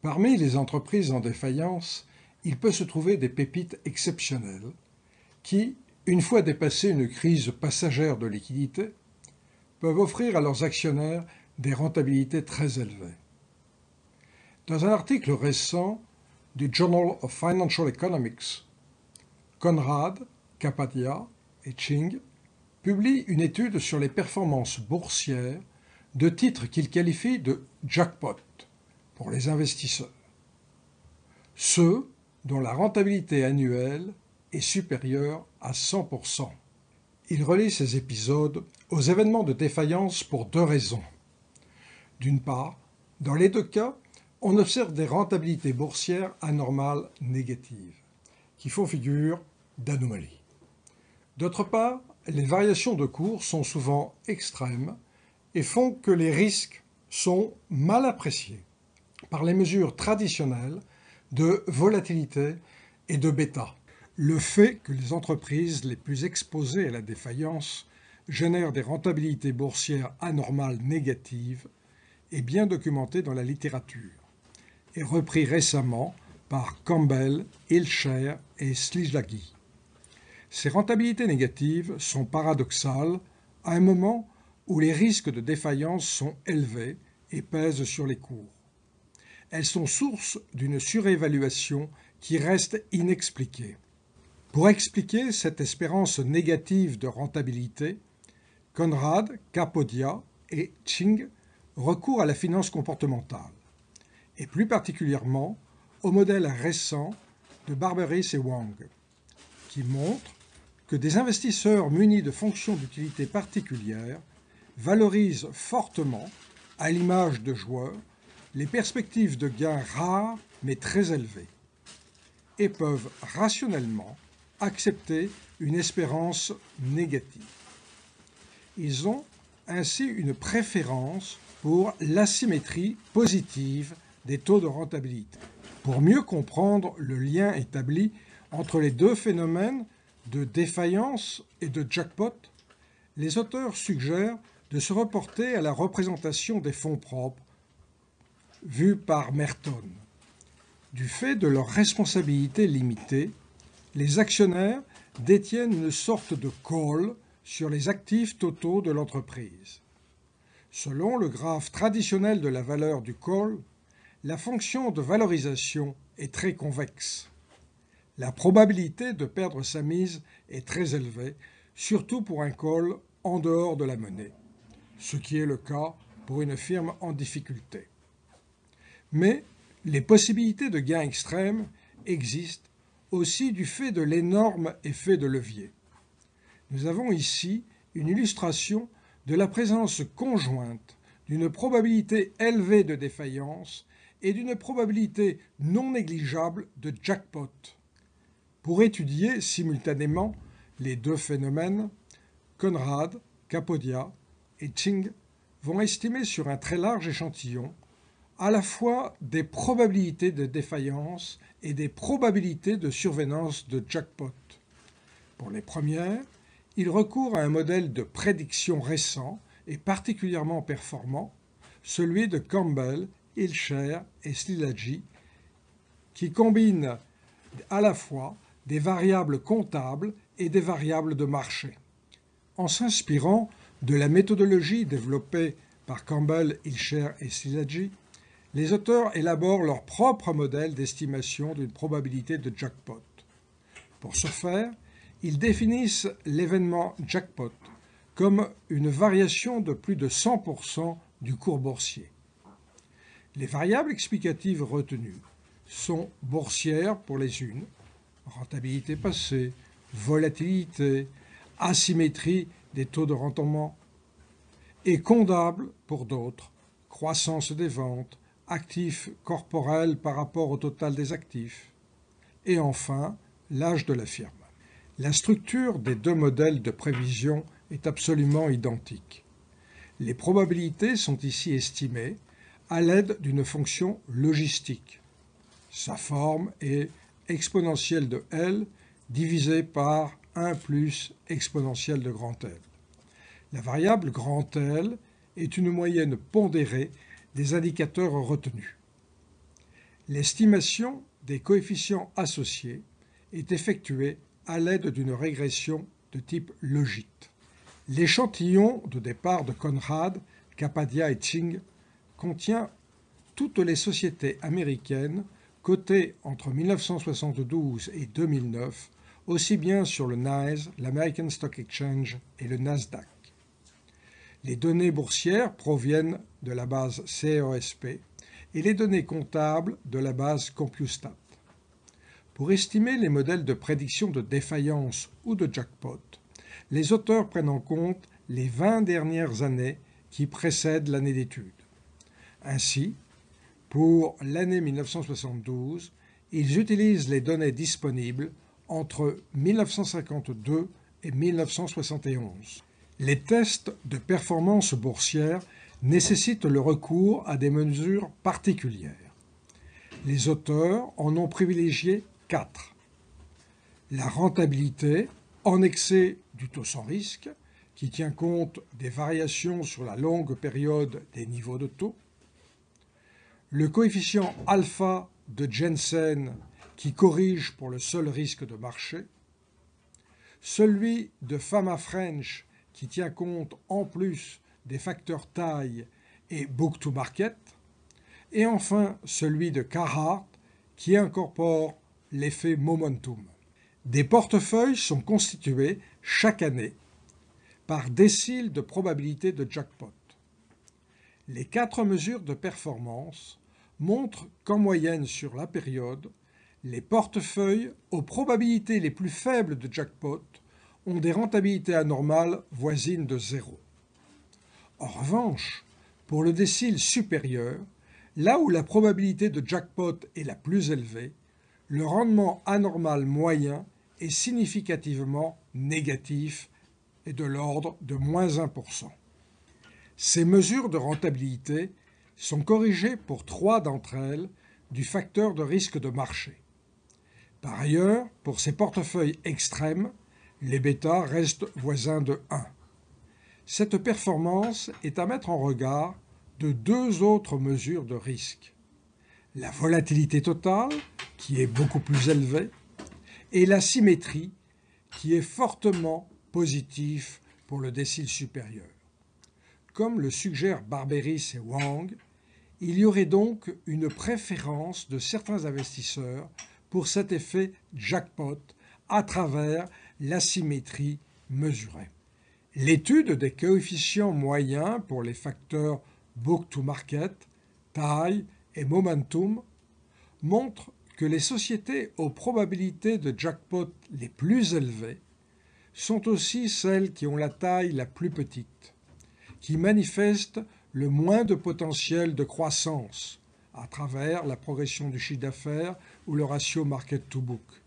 Parmi les entreprises en défaillance, il peut se trouver des pépites exceptionnelles qui, une fois dépassée une crise passagère de liquidité, peuvent offrir à leurs actionnaires des rentabilités très élevées. Dans un article récent du Journal of Financial Economics, Conrad, Kapadia et Ching publient une étude sur les performances boursières de titres qu'ils qualifient de jackpot pour les investisseurs, ceux dont la rentabilité annuelle est supérieure à 100%. Il relie ces épisodes aux événements de défaillance pour deux raisons. D'une part, dans les deux cas, on observe des rentabilités boursières anormales négatives, qui font figure d'anomalie. D'autre part, les variations de cours sont souvent extrêmes et font que les risques sont mal appréciés par les mesures traditionnelles de volatilité et de bêta. Le fait que les entreprises les plus exposées à la défaillance génèrent des rentabilités boursières anormales négatives est bien documenté dans la littérature et repris récemment par Campbell, Hilscher et Szilagyi. Ces rentabilités négatives sont paradoxales à un moment où les risques de défaillance sont élevés et pèsent sur les cours. Elles sont source d'une surévaluation qui reste inexpliquée. Pour expliquer cette espérance négative de rentabilité, Conrad, Kapadia et Ching recourent à la finance comportementale, et plus particulièrement au modèle récent de Barberis et Wang, qui montre que des investisseurs munis de fonctions d'utilité particulières valorisent fortement, à l'image de joueurs, les perspectives de gains rares mais très élevés, et peuvent rationnellement accepter une espérance négative. Ils ont ainsi une préférence pour l'asymétrie positive des taux de rentabilité. Pour mieux comprendre le lien établi entre les deux phénomènes de défaillance et de jackpot, les auteurs suggèrent de se reporter à la représentation des fonds propres vue par Merton. Du fait de leur responsabilité limitée, les actionnaires détiennent une sorte de call sur les actifs totaux de l'entreprise. Selon le graphe traditionnel de la valeur du call, la fonction de valorisation est très convexe. La probabilité de perdre sa mise est très élevée, surtout pour un call en dehors de la monnaie, ce qui est le cas pour une firme en difficulté. Mais les possibilités de gains extrêmes existent aussi du fait de l'énorme effet de levier. Nous avons ici une illustration de la présence conjointe d'une probabilité élevée de défaillance et d'une probabilité non négligeable de jackpot. Pour étudier simultanément les deux phénomènes, Conrad, Kapadia et Ching vont estimer sur un très large échantillon à la fois des probabilités de défaillance et des probabilités de survenance de jackpot. Pour les premières, ils recourent à un modèle de prédiction récent et particulièrement performant, celui de Campbell, Hilscher et Szilagyi, qui combine à la fois des variables comptables et des variables de marché. En s'inspirant de la méthodologie développée par Campbell, Hilscher et Szilagyi, les auteurs élaborent leur propre modèle d'estimation d'une probabilité de jackpot. Pour ce faire, ils définissent l'événement jackpot comme une variation de plus de 100% du cours boursier. Les variables explicatives retenues sont boursières pour les unes, rentabilité passée, volatilité, asymétrie des taux de rendement, et comptables pour d'autres, croissance des ventes, actifs corporels par rapport au total des actifs, et enfin l'âge de la firme. La structure des deux modèles de prévision est absolument identique. Les probabilités sont ici estimées à l'aide d'une fonction logistique. Sa forme est exponentielle de L divisé par 1 plus exponentielle de grand L. La variable grand L est une moyenne pondérée des indicateurs retenus. L'estimation des coefficients associés est effectuée à l'aide d'une régression de type logite. L'échantillon de départ de Conrad, Kapadia et Tsing contient toutes les sociétés américaines cotées entre 1972 et 2009, aussi bien sur le NYSE, l'American Stock Exchange et le Nasdaq. Les données boursières proviennent de la base CESP et les données comptables de la base Compustat. Pour estimer les modèles de prédiction de défaillance ou de jackpot, les auteurs prennent en compte les 20 dernières années qui précèdent l'année d'étude. Ainsi, pour l'année 1972, ils utilisent les données disponibles entre 1952 et 1971. Les tests de performance boursière nécessitent le recours à des mesures particulières. Les auteurs en ont privilégié 4. La rentabilité en excès du taux sans risque, qui tient compte des variations sur la longue période des niveaux de taux. Le coefficient alpha de Jensen, qui corrige pour le seul risque de marché. Celui de Fama French, qui tient compte en plus des facteurs taille et book to market. Et enfin celui de Carhart, qui incorpore l'effet momentum. Des portefeuilles sont constitués chaque année par déciles de probabilité de jackpot. Les 4 mesures de performance montrent qu'en moyenne sur la période, les portefeuilles aux probabilités les plus faibles de jackpot ont des rentabilités anormales voisines de 0. En revanche, pour le décile supérieur, là où la probabilité de jackpot est la plus élevée, le rendement anormal moyen est significativement négatif et de l'ordre de moins 1%. Ces mesures de rentabilité sont corrigées pour 3 d'entre elles du facteur de risque de marché. Par ailleurs, pour ces portefeuilles extrêmes, les bêtas restent voisins de 1. Cette performance est à mettre en regard de 2 autres mesures de risque. La volatilité totale, qui est beaucoup plus élevée, et la symétrie, qui est fortement positive pour le décile supérieur. Comme le suggèrent Barberis et Wang, il y aurait donc une préférence de certains investisseurs pour cet effet jackpot à travers l'asymétrie mesurée. L'étude des coefficients moyens pour les facteurs book to market, taille et momentum montre que les sociétés aux probabilités de jackpot les plus élevées sont aussi celles qui ont la taille la plus petite, qui manifestent le moins de potentiel de croissance à travers la progression du chiffre d'affaires ou le ratio market to book.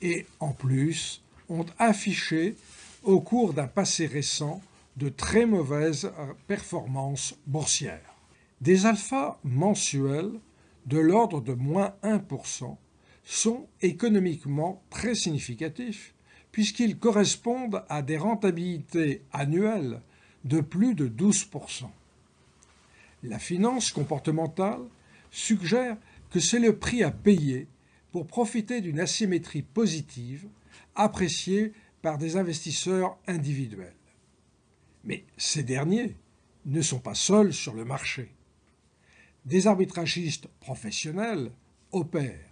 Et en plus, ont affiché au cours d'un passé récent de très mauvaises performances boursières. Des alphas mensuels de l'ordre de moins 1% sont économiquement très significatifs puisqu'ils correspondent à des rentabilités annuelles de plus de 12%. La finance comportementale suggère que c'est le prix à payer pour profiter d'une asymétrie positive appréciée par des investisseurs individuels. Mais ces derniers ne sont pas seuls sur le marché. Des arbitragistes professionnels opèrent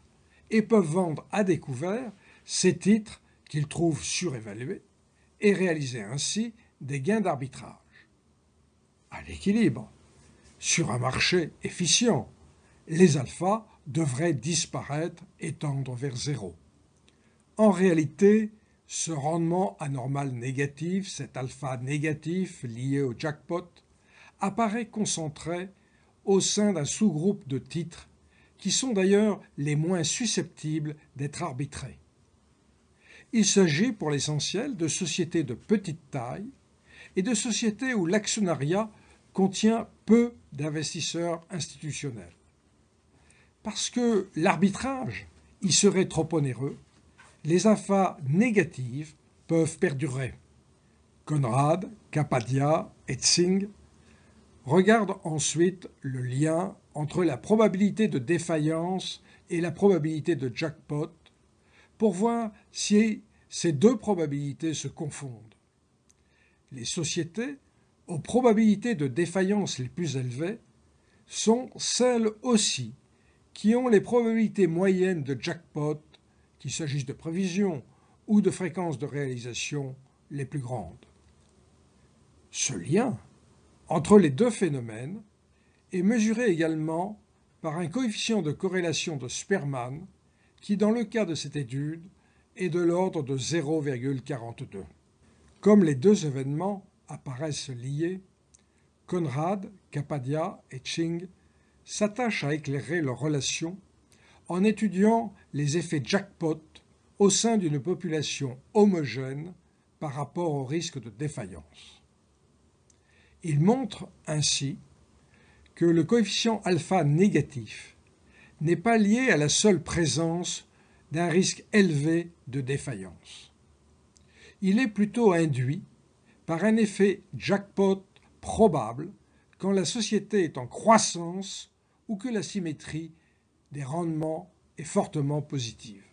et peuvent vendre à découvert ces titres qu'ils trouvent surévalués et réaliser ainsi des gains d'arbitrage. À l'équilibre, sur un marché efficient, les alphas devraient disparaître et tendre vers 0. En réalité, ce rendement anormal négatif, cet alpha négatif lié au jackpot, apparaît concentré au sein d'un sous-groupe de titres qui sont d'ailleurs les moins susceptibles d'être arbitrés. Il s'agit pour l'essentiel de sociétés de petite taille et de sociétés où l'actionnariat contient peu d'investisseurs institutionnels. Parce que l'arbitrage y serait trop onéreux, les alphas négatives peuvent perdurer. Conrad, Kapadia et Tsing regardent ensuite le lien entre la probabilité de défaillance et la probabilité de jackpot pour voir si ces deux probabilités se confondent. Les sociétés aux probabilités de défaillance les plus élevées sont celles aussi qui ont les probabilités moyennes de jackpot, qu'il s'agisse de prévision ou de fréquence de réalisation, les plus grandes. Ce lien entre les deux phénomènes est mesuré également par un coefficient de corrélation de Spearman qui, dans le cas de cette étude, est de l'ordre de 0,42. Comme les deux événements apparaissent liés, Conrad, Kapadia et Ching s'attachent à éclairer leur relation en étudiant les effets jackpot au sein d'une population homogène par rapport au risque de défaillance. Ils montrent ainsi que le coefficient alpha négatif n'est pas lié à la seule présence d'un risque élevé de défaillance. Il est plutôt induit par un effet jackpot probable quand la société est en croissance ou que la symétrie des rendements est fortement positive.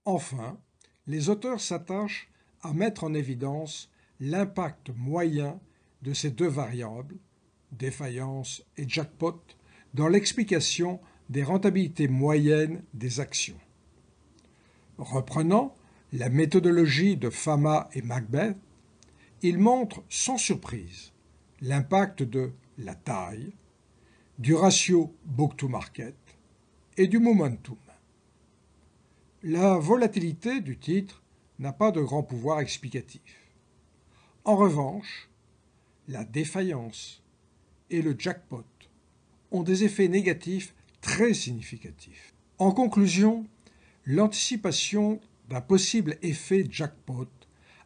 Enfin, les auteurs s'attachent à mettre en évidence l'impact moyen de ces deux variables, défaillance et jackpot, dans l'explication des rentabilités moyennes des actions. Reprenant la méthodologie de Fama et Macbeth, ils montrent sans surprise l'impact de la taille, du ratio book-to-market et du momentum. La volatilité du titre n'a pas de grand pouvoir explicatif. En revanche, la défaillance et le jackpot ont des effets négatifs très significatifs. En conclusion, l'anticipation d'un possible effet jackpot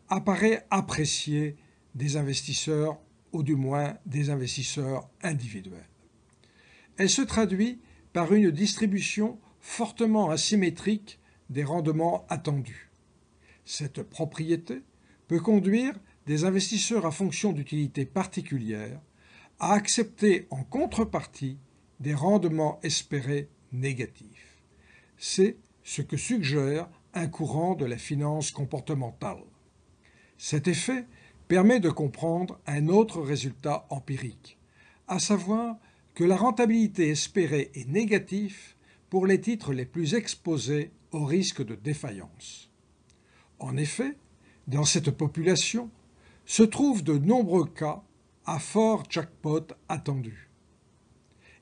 apparaît appréciée des investisseurs, ou du moins des investisseurs individuels. Elle se traduit par une distribution fortement asymétrique des rendements attendus. Cette propriété peut conduire des investisseurs à fonction d'utilité particulière à accepter en contrepartie des rendements espérés négatifs. C'est ce que suggère un courant de la finance comportementale. Cet effet permet de comprendre un autre résultat empirique, à savoir que la rentabilité espérée est négative pour les titres les plus exposés au risque de défaillance. En effet, dans cette population se trouvent de nombreux cas à fort jackpot attendu.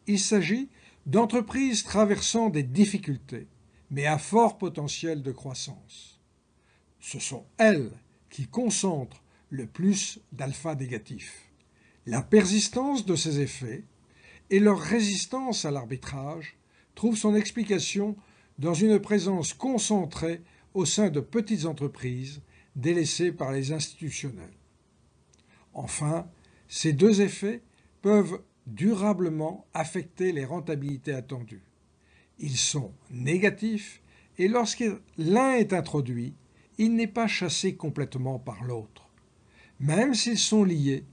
Il s'agit d'entreprises traversant des difficultés, mais à fort potentiel de croissance. Ce sont elles qui concentrent le plus d'alpha négatif. La persistance de ces effets et leur résistance à l'arbitrage trouvent son explication dans une présence concentrée au sein de petites entreprises délaissées par les institutionnels. Enfin, ces deux effets peuvent durablement affecter les rentabilités attendues. Ils sont négatifs et lorsque l'un est introduit, il n'est pas chassé complètement par l'autre. Même s'ils sont liés,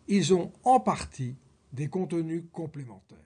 ils ont en partie des contenus complémentaires.